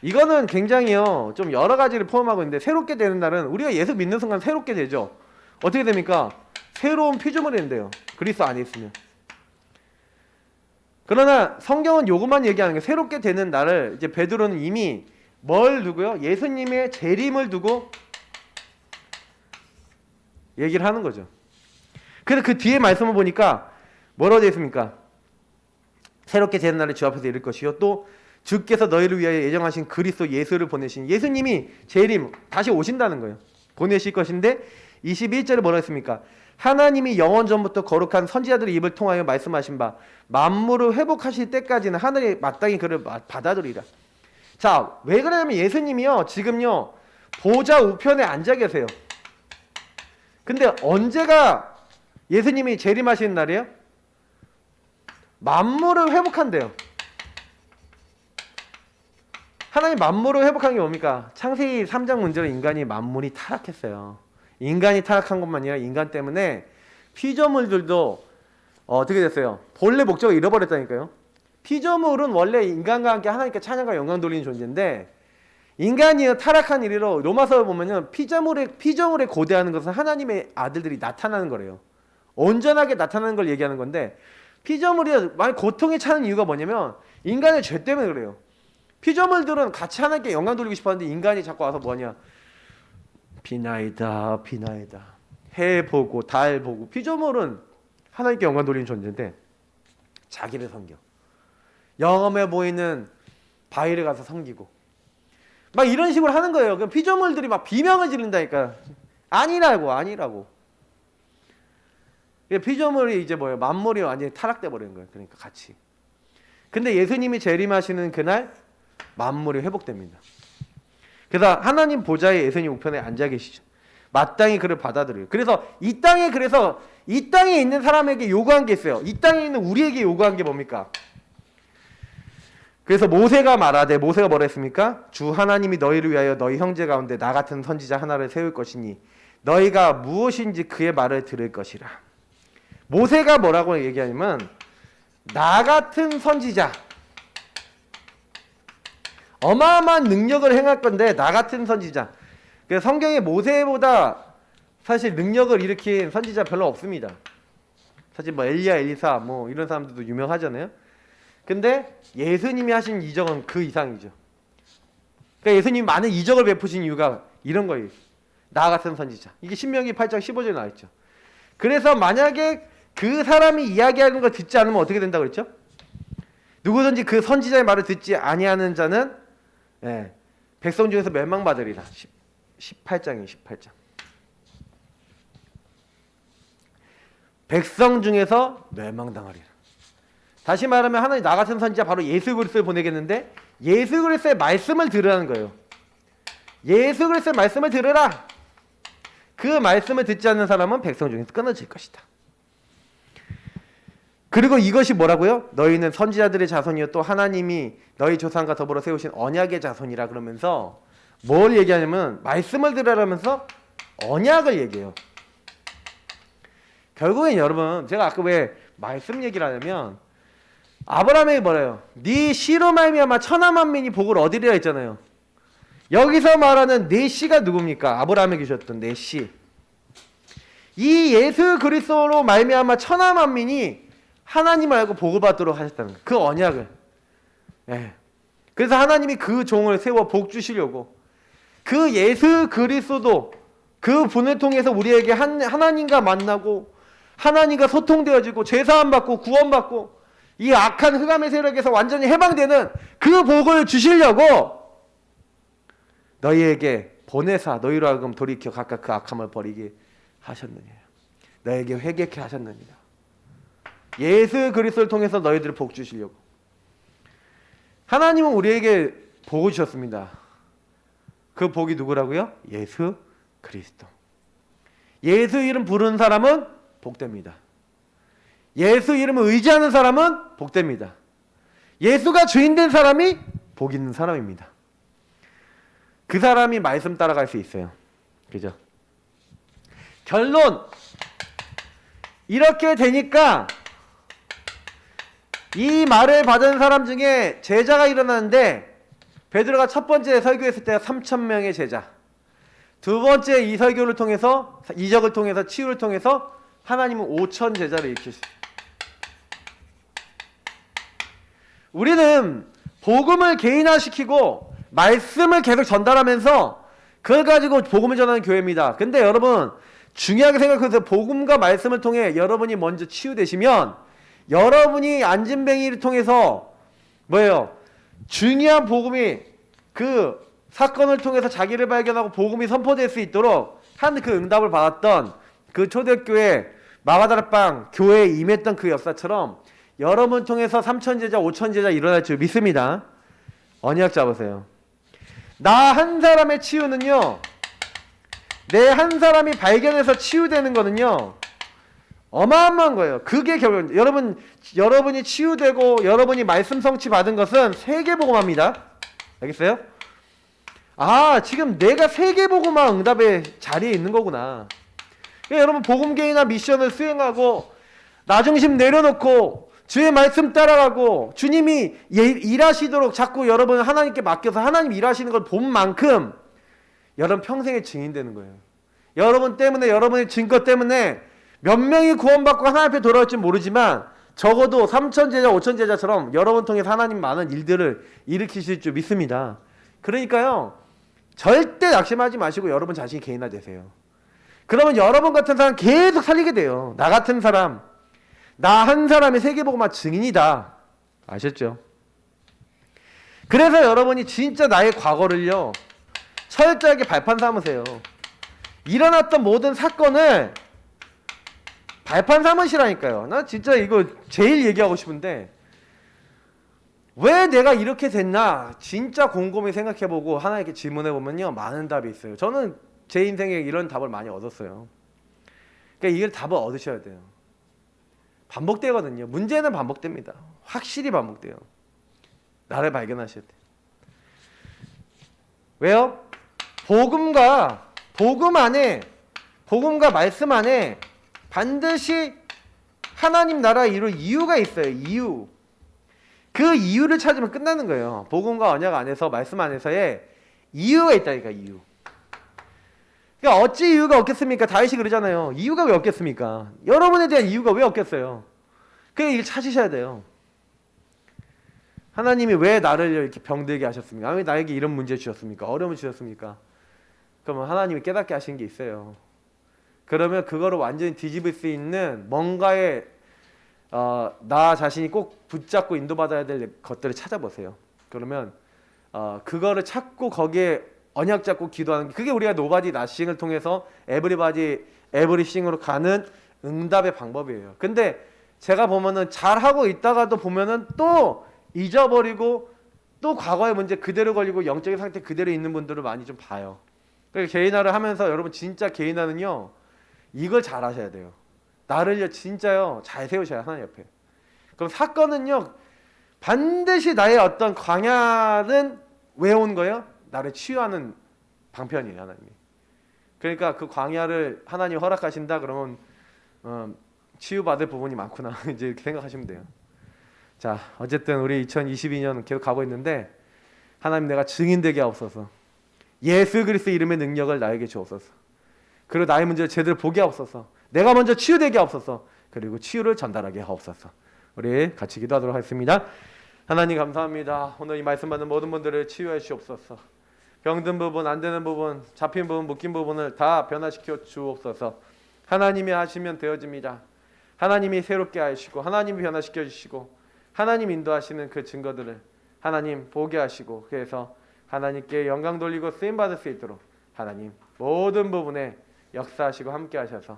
S1: 이거는 굉장히요, 좀 여러 가지를 포함하고 있는데, 새롭게 되는 날은 우리가 예수 믿는 순간 새롭게 되죠. 어떻게 됩니까? 새로운 피조물이 된대요, 그리스도 안에 있으면. 그러나 성경은 요것만 얘기하는 게, 새롭게 되는 날을 이제 베드로는 이미 뭘 두고요? 예수님의 재림을 두고 얘기를 하는 거죠. 그래서 그 뒤에 말씀을 보니까 뭐라고 되어 있습니까? 새롭게 되는 날에 주 앞에서 이를 것이요, 또 주께서 너희를 위하여 예정하신 그리스도 예수를 보내신, 예수님이 재림, 다시 오신다는 거예요. 보내실 것인데 21절에 뭐라고 했습니까? 하나님이 영원 전부터 거룩한 선지자들의 입을 통하여 말씀하신 바 만물을 회복하실 때까지는 하늘이 마땅히 그를 받아들이라. 자, 왜 그러냐면 예수님이요, 지금요 보좌 우편에 앉아 계세요. 근데 언제가 예수님이 재림하시는 날이에요? 만물을 회복한대요. 하나님 만물을 회복한 게 뭡니까? 창세기 3장 문제로 인간이 만물이 타락했어요. 인간이 타락한 것만 아니라 인간 때문에 피조물들도 어떻게 됐어요? 본래 목적을 잃어버렸다니까요. 피조물은 원래 인간과 함께 하나님께 찬양과 영광 돌리는 존재인데, 인간이 타락한 이래로 로마서를 보면은 피조물에 고대하는 것은 하나님의 아들들이 나타나는 거래요. 온전하게 나타나는 걸 얘기하는 건데, 피조물이 많이 고통에 차는 이유가 뭐냐면 인간의 죄 때문에 그래요. 피조물들은 같이 하나님께 영광 돌리고 싶었는데 인간이 자꾸 와서 뭐냐, 비나이다 비나이다, 해 보고 달 보고. 피조물은 하나님께 영광 돌리는 존재인데 자기를 섬겨. 영험해 보이는 바위를 가서 섬기고 막 이런 식으로 하는 거예요. 그럼 피조물들이 막 비명을 지른다니까. 아니라고. 피조물이 이제 뭐예요? 만물이 완전히 타락돼 버리는 거예요. 그러니까 같이. 근데 예수님이 재림하시는 그날 만물이 회복됩니다. 그래서 하나님 보좌에 예수님 우편에 앉아 계시죠. 마땅히 그를 받아들여요. 그래서 이 땅에 있는 사람에게 요구한 게 있어요. 이 땅에 있는 우리에게 요구한 게 뭡니까? 그래서 모세가 뭐라 했습니까? 주 하나님이 너희를 위하여 너희 형제 가운데 나 같은 선지자 하나를 세울 것이니 너희가 무엇인지 그의 말을 들을 것이라. 모세가 뭐라고 얘기하냐면 나 같은 선지자, 어마어마한 능력을 행할 건데 나 같은 선지자. 성경에 모세보다 사실 능력을 일으킨 선지자 별로 없습니다. 사실 뭐 엘리야, 엘리사 뭐 이런 사람들도 유명하잖아요. 근데 예수님이 하신 이적은 그 이상이죠. 그러니까 예수님이 많은 이적을 베푸신 이유가 이런 거예요. 나 같은 선지자. 이게 신명기 8장 15절에 나와 있죠. 그래서 만약에 그 사람이 이야기하는 걸 듣지 않으면 어떻게 된다고 그랬죠? 누구든지 그 선지자의 말을 듣지 아니하는 자는 백성 중에서 멸망받으리라. 18장이에요. 18장. 백성 중에서 멸망당하리라. 다시 말하면 하나님 나 같은 선지자 바로 예수 그리스도를 보내겠는데 예수 그리스도의 말씀을 들으라는 거예요. 예수 그리스도의 말씀을 들으라. 그 말씀을 듣지 않는 사람은 백성 중에서 끊어질 것이다. 그리고 이것이 뭐라고요? 너희는 선지자들의 자손이요 또 하나님이 너희 조상과 더불어 세우신 언약의 자손이라 그러면서 뭘 얘기하냐면 말씀을 들으라면서 언약을 얘기해요. 결국엔 여러분 제가 아까 왜 말씀 얘기를 하냐면 아브라함에게 뭐래요? 네 씨로 말미암아 천하 만민이 복을 얻으리라 했잖아요. 여기서 말하는 네 씨가 누굽니까? 아브라함에게 주셨던 네 씨. 이 예수 그리스도로 말미암아 천하 만민이 하나님을 알고 복을 받도록 하셨다는 거예요. 그 언약을. 예. 그래서 하나님이 그 종을 세워 복 주시려고 그 예수 그리스도 그 분을 통해서 우리에게 하나님과 만나고 하나님과 소통되어지고 죄사함 받고 구원받고 이 악한 흑암의 세력에서 완전히 해방되는 그 복을 주시려고 너희에게 보내사 너희로 하여금 돌이켜 각각 그 악함을 버리게 하셨느니라. 너에게 회개케 하셨느니라. 예수 그리스도를 통해서 너희들을 복 주시려고. 하나님은 우리에게 복을 주셨습니다. 그 복이 누구라고요? 예수 그리스도. 예수 이름 부르는 사람은 복됩니다. 예수 이름을 의지하는 사람은 복됩니다. 예수가 주인 된 사람이 복 있는 사람입니다. 그 사람이 말씀 따라갈 수 있어요. 그죠? 결론! 이렇게 되니까 이 말을 받은 사람 중에 제자가 일어나는데 베드로가 첫 번째 설교했을 때가 3,000명의 제자, 두 번째 이 설교를 통해서 이적을 통해서 치유를 통해서 하나님은 5,000 제자를 일으키셨어요. 우리는 복음을 개인화시키고 말씀을 계속 전달하면서 그걸 가지고 복음을 전하는 교회입니다. 근데 여러분 중요하게 생각해서 복음과 말씀을 통해 여러분이 먼저 치유되시면 여러분이 안진뱅이를 통해서 뭐예요? 중요한 복음이 그 사건을 통해서 자기를 발견하고 복음이 선포될 수 있도록 한 그 응답을 받았던 그 초대교회 마가다락방 교회에 임했던 그 역사처럼 여러분 통해서 3,000제자 5,000제자 일어날 줄 믿습니다. 언약 잡으세요. 나 한 사람의 치유는요, 내 한 사람이 발견해서 치유되는 거는요 어마어마한 거예요. 그게 결국 여러분이 치유되고 여러분이 말씀 성취 받은 것은 세계복음화입니다. 알겠어요? 아, 지금 내가 세계복음화 응답의 자리에 있는 거구나. 그러니까 여러분 복음계이나 미션을 수행하고 나 중심 내려놓고 주의 말씀 따라가고 주님이 일하시도록 자꾸 여러분 하나님께 맡겨서 하나님 일하시는 걸 본 만큼 여러분 평생의 증인 되는 거예요. 여러분 때문에, 여러분의 증거 때문에 몇 명이 구원받고 하나님 앞에 돌아올지 모르지만 적어도 3,000제자 5,000제자처럼 여러분 통해서 하나님 많은 일들을 일으키실 줄 믿습니다. 그러니까요 절대 낙심하지 마시고 여러분 자신이 개인화되세요. 그러면 여러분 같은 사람 계속 살리게 돼요. 나 같은 사람, 나 한 사람의 세계복음화 증인이다. 아셨죠? 그래서 여러분이 진짜 나의 과거를요 철저하게 발판 삼으세요. 일어났던 모든 사건을 발판 삼으시라니까요. 나 진짜 이거 제일 얘기하고 싶은데 왜 내가 이렇게 됐나 진짜 곰곰이 생각해보고 하나님께 질문해보면요 많은 답이 있어요. 저는 제 인생에 이런 답을 많이 얻었어요. 그러니까 이걸 답을 얻으셔야 돼요. 반복되거든요. 문제는 반복됩니다. 확실히 반복돼요. 나를 발견하셔야 돼요. 왜요? 복음과 말씀 안에 반드시 하나님 나라 이룰 이유가 있어요. 이유. 그 이유를 찾으면 끝나는 거예요. 복음과 언약 안에서, 말씀 안에서의 이유가 있다니까, 이유. 그러니까 어찌 이유가 없겠습니까? 다윗이 그러잖아요. 이유가 왜 없겠습니까? 여러분에 대한 이유가 왜 없겠어요? 그냥 이걸 찾으셔야 돼요. 하나님이 왜 나를 이렇게 병들게 하셨습니까? 왜 나에게 이런 문제 주셨습니까? 어려움을 주셨습니까? 그러면 하나님이 깨닫게 하신 게 있어요. 그러면 그거를 완전히 뒤집을 수 있는 뭔가의 나 자신이 꼭 붙잡고 인도받아야 될 것들을 찾아보세요. 그러면 그거를 찾고 거기에 언약 잡고 기도하는 게 그게 우리가 노바디 나싱을 통해서 에브리바디 에브리싱으로 가는 응답의 방법이에요. 근데 제가 보면은 잘하고 있다가도 보면은 또 잊어버리고 또 과거의 문제 그대로 걸리고 영적인 상태 그대로 있는 분들을 많이 좀 봐요. 그러니까 개인화를 하면서 여러분 진짜 개인화는요 이걸 잘 하셔야 돼요. 나를요 진짜요 잘 세우셔야 하나님 옆에. 그럼 사건은요 반드시 나의 어떤 광야는 왜 온 거예요? 나를 치유하는 방편이에요 하나님이. 그러니까 그 광야를 하나님 허락하신다 그러면 치유받을 부분이 많구나 이제 이렇게 생각하시면 돼요. 자 어쨌든 우리 2022년 계속 가고 있는데 하나님 내가 증인되게 하옵소서. 예수 그리스도 이름의 능력을 나에게 주옵소서. 그리고 나의 문제를 제대로 보게 하옵소서. 내가 먼저 치유되게 하옵소서. 그리고 치유를 전달하게 하옵소서. 우리 같이 기도하도록 하겠습니다. 하나님 감사합니다. 오늘 이 말씀 받는 모든 분들을 치유해 주옵소서. 병든 부분, 안 되는 부분, 잡힌 부분, 묶인 부분을 다 변화시켜 주옵소서. 하나님이 하시면 되어집니다. 하나님이 새롭게 하시고 하나님이 변화시켜 주시고 하나님 인도하시는 그 증거들을 하나님 보게 하시고 그래서 하나님께 영광 돌리고 쓰임 받을 수 있도록 하나님 모든 부분에 역사하시고 함께 하셔서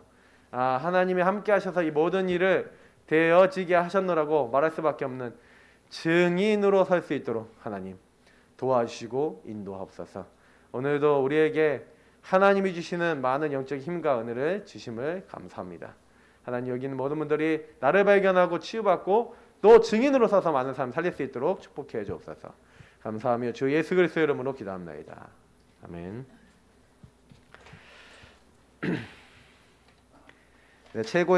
S1: 하나님이 함께 하셔서 이 모든 일을 되어지게 하셨노라고 말할 수밖에 없는 증인으로 설 수 있도록 하나님 도와주시고 인도하옵소서. 오늘도 우리에게 하나님이 주시는 많은 영적 힘과 은혜를 주심을 감사합니다. 하나님 여기 있는 모든 분들이 나를 발견하고 치유받고 또 증인으로 서서 많은 사람 살릴 수 있도록 축복해 주옵소서. 감사하며 주 예수 그리스도의 이름으로 기도합니다. 아멘. 네, 최고의